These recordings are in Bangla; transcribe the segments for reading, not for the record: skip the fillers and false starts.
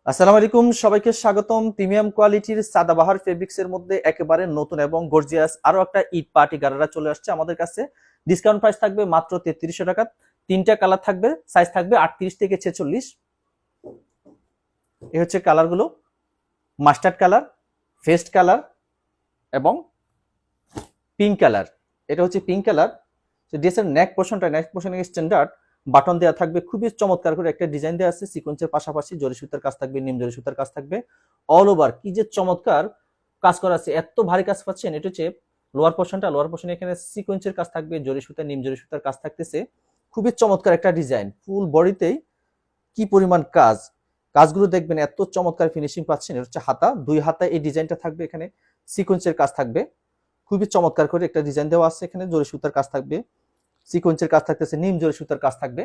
আসসালামু আলাইকুম, সবাইকে স্বাগতম। প্রিমিয়াম কোয়ালিটির সাদাবাহার ফেব্রিক্স এর মধ্যে একেবারে নতুন এবং গর্জিয়াস আরো একটা ঈদ পার্টি গারারা চলে আসছে আমাদের কাছে। ডিসকাউন্ট প্রাইস থাকবে মাত্র 3300 টাকা। তিনটা কালার থাকবে, সাইজ থাকবে 38 থেকে 46। এই হচ্ছে কালারগুলো: মাস্টার্ড কালার, ফেস্ট কালার এবং পিঙ্ক কালার। এটা হচ্ছে পিঙ্ক কালার। ড্রেসের নেক পোর্শনে স্ট্যান্ডার্ড বাটন দেওয়া থাকবে, খুবই চমৎকার করে একটা ডিজাইন দেওয়া আছে। সিকোয়েন্সের পাশাপাশি জরি সুতার কাজ থাকবে, নিম জরি সুতার কাজ থাকবে। অল ওভার কি যে চমৎকার কাজ করা আছে, এত ভারী কাজ পাচ্ছেন। এটা হচ্ছে লোয়ার পোর্শনে এখানে সিকোয়েন্সের কাজ থাকবে, জরি সুতা নিম জরি সুতার কাজ থাকতেছে। খুবই চমৎকার একটা ডিজাইন, ফুল বডিতেই কি পরিমাণ কাজ, কাজগুলো দেখবেন এত চমৎকার ফিনিশিং পাচ্ছেন। এটা হচ্ছে হাতা, দুই হাতা এই ডিজাইনটা থাকবে, এখানে সিকোয়েন্সের কাজ থাকবে। খুবই চমৎকার করে একটা ডিজাইন দেওয়া আছে, এখানে জরি সুতার কাজ থাকবে, সিকোয়েন্সের কাজ থাকতেছে, নিম জরি সুতার কাজ থাকবে।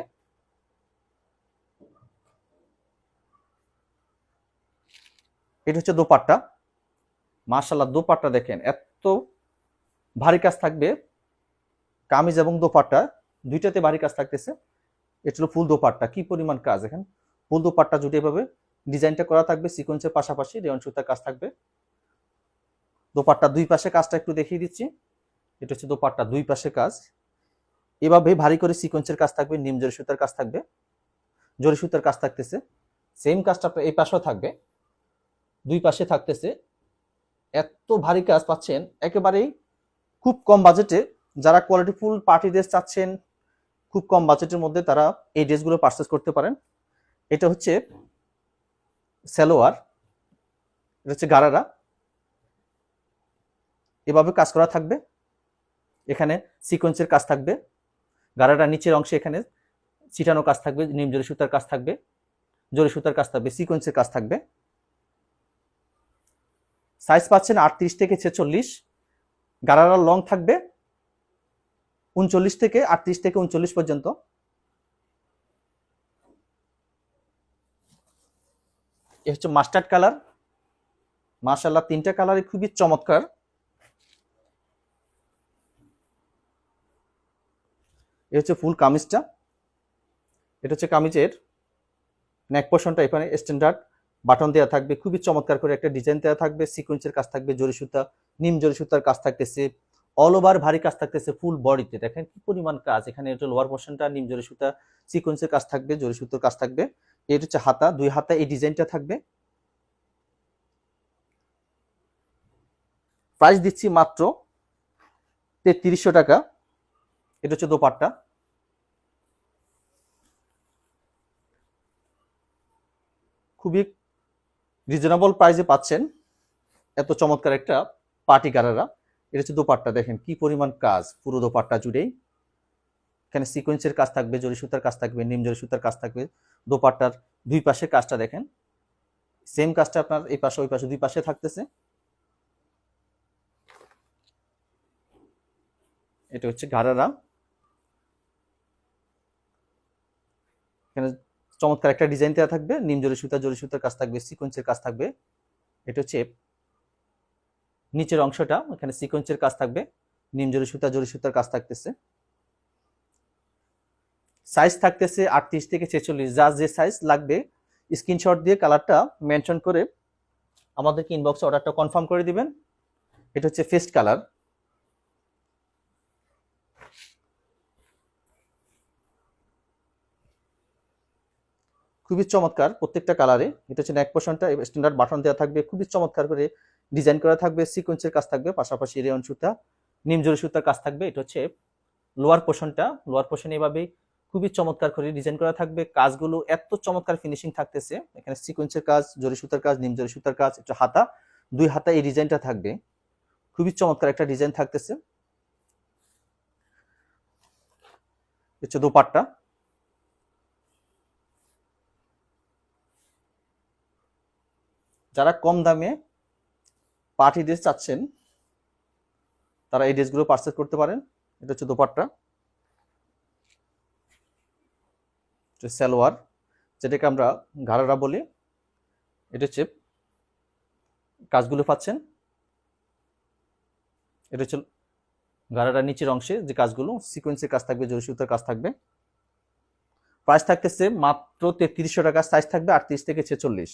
এটা হচ্ছে দোপাট্টা। মাশাআল্লাহ, দোপাট্টা দেখেন এত ভারী কাজ থাকবে। কামিজ এবং দোপাট্টা দুইটাতে ভারী কাজ থাকতেছে। এটা হলো ফুল দোপাট্টা, কি পরিমাণ কাজ। এখানে ফুল দোপাট্টা জুড়ে এভাবে ডিজাইনটা করা থাকবে, সিকোয়েন্সের পাশাপাশি রেয়ন সুতার কাজ থাকবে। দোপাট্টা দুই পাশে কাজটা একটু দেখিয়ে দিচ্ছি। এটা হচ্ছে দোপাট্টা দুই পাশে কাজ, এভাবে ভারী করে সিকোয়েন্সের কাজ থাকবে, নিম জরি সুতার কাজ থাকবে, জরি সুতার কাজ থাকতেছে। সেম কাজটা আপনার এই পাশেও থাকবে, দুই পাশে থাকতেছে। এত ভারী কাজ পাচ্ছেন একেবারেই খুব কম বাজেটে। যারা কোয়ালিটিফুল পার্টি ড্রেস চাচ্ছেন খুব কম বাজেটের মধ্যে, তারা এই ড্রেসগুলো পারচেস করতে পারেন। এটা হচ্ছে সালোয়ার, এটা হচ্ছে গারারা। এভাবে কাজ করা থাকবে, এখানে সিকোয়েন্সের কাজ থাকবে। গারারা নিচের অংশে এখানে ছিটানো কাজ থাকবে, নিম জরি সুতার কাজ থাকবে, জরি সুতার কাজ থাকবে, সিকোয়েন্সের কাজ থাকবে। সাইজ পাচ্ছেন 38 থেকে 46। গারারা লং থাকবে 39 থেকে 38 থেকে 39 পর্যন্ত। এ হচ্ছে মাস্টার্ড কালার। মাশাআল্লাহ, তিনটা কালারই খুবই চমৎকার। এ হচ্ছে ফুল কামিজটা। এটা হচ্ছে কামিজের নেক পোর্শনটা, এখানে স্ট্যান্ডার্ড বাটন দেওয়া থাকবে, খুবই চমৎকার করে একটা ডিজাইন দেওয়া থাকবে, সিকোয়েন্সের কাজ থাকবে, জরি সুতা নিম জরি সুতার কাজ থাকতেছে। অল ওভার ভারী কাজ থাকতেছে ফুল বডিতে, দেখেন কি পরিমাণ কাজ। এখানে এটা লোয়ার পোর্শনটা নিম জরি সুতা, সিকোয়েন্সের কাজ থাকবে, জরি সুতার কাজ থাকবে। এটা হচ্ছে হাতা, দুই হাতা এই ডিজাইনটা থাকবে। প্রাইস দিচ্ছি মাত্র 3300 টাকা। এটা হচ্ছে দোপাট্টা, খুবই রিজনেবল প্রাইসে পাচ্ছেন এত চমৎকার একটা পার্টি গারারা। এটা হচ্ছে দোপাট্টা, দেখেন কি পরিমাণ কাজ পুরো দোপাট্টা জুড়েই। এখানে সিকোয়েন্সের কাজ থাকবে, জরি সুতার কাজ থাকবে, নিম জরি সুতার কাজ থাকবে। দোপাট্টার দুই পাশে কাজটা দেখেন, সেম কাজটা আপনার এই পাশে ওই পাশে দুই পাশে থাকতেছে। এটা হচ্ছে গারারা, এখানে চমৎকার একটা ডিজাইন দেওয়া থাকবে, নিম জরি সুতার কাজ থাকবে, সিকোয়েন্সের কাজ থাকবে। এটা হচ্ছে নিচের অংশটা, এখানে সিকোয়েন্সের কাজ থাকবে, নিম জরি সুতার কাজ থাকতেছে। সাইজ থাকতেছে 38 থেকে 46। যা যে সাইজ লাগবে স্ক্রিনশট দিয়ে কালারটা মেনশন করে আমাদেরকে ইনবক্সে অর্ডারটা কনফার্ম করে দিবেন। এটা হচ্ছে ফেস্ট কালার, খুবই চমৎকার প্রত্যেকটা কালারে। এটা হচ্ছে নেক পোর্শনটা স্ট্যান্ডার্ড বাটন দেওয়া থাকবে, খুবই চমৎকার করে ডিজাইন করা থাকবে, সিকোয়েন্সের কাজ থাকবে, পাশাপাশি রেয়ন সুতা নিম জরি সুতার কাজ থাকবে। এটা হচ্ছে লোয়ার পোর্শনে এভাবেই খুবই চমৎকার করে ডিজাইন করা থাকবে। কাজগুলো এত চমৎকার ফিনিশিং থাকতেছে, এখানে সিকোয়েন্সের কাজ, জরি সুতার কাজ, নিম জরি সুতার কাজ। এটা হাতা, দুই হাতা এই ডিজাইনটা থাকবে, খুবই চমৎকার একটা ডিজাইন থাকতেছে। হচ্ছে দোপাট্টা, যারা কম দামে পার্টি ড্রেস চাচ্ছেন তারা এই ড্রেসগুলো পারচেজ করতে পারেন। এটা হচ্ছে দোপাট্টা, সালোয়ার যেটাকে আমরা ঘাড়ারা বলি। এটা হচ্ছে কাজগুলো পাচ্ছেন, এটা হচ্ছে ঘাড়ারা নিচের অংশে যে কাজগুলো, সিকোয়েন্সের কাজ থাকবে, জরি সুতার কাজ থাকবে। প্রাইস থাকতেছে মাত্র 3300 টাকা। সাইজ থাকবে 38 থেকে 46।